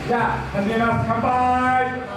じゃあ始めます。乾杯。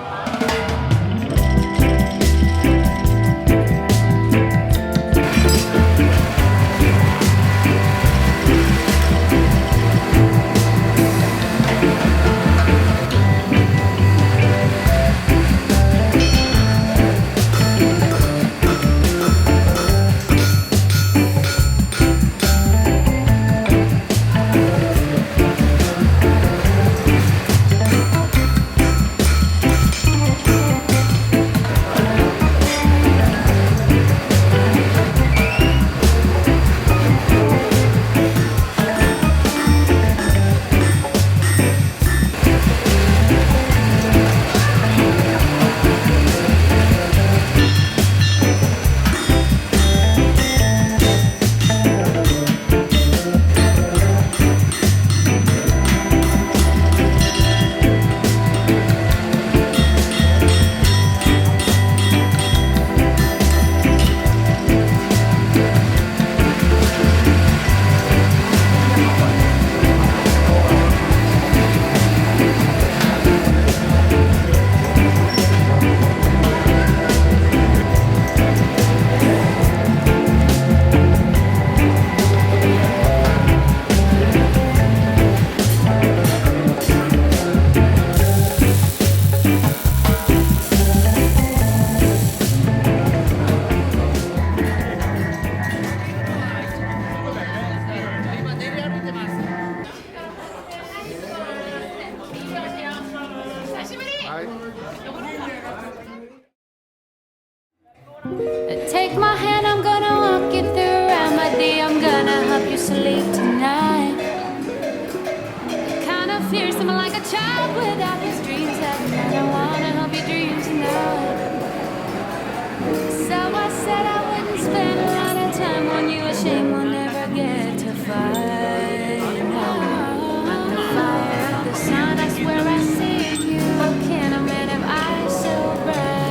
Take my hand, I'm gonna walk you through remedy. I'm gonna help you sleep tonight. Kind of fearsome, like a child without his dreams at night. I wanna help you dream tonight. So I said I wouldn't spend a lot of time on you. A shame we'll never get to fight. But the fire of the sun, I swear I see you. How can a man have eyes so bright?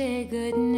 say goodnight.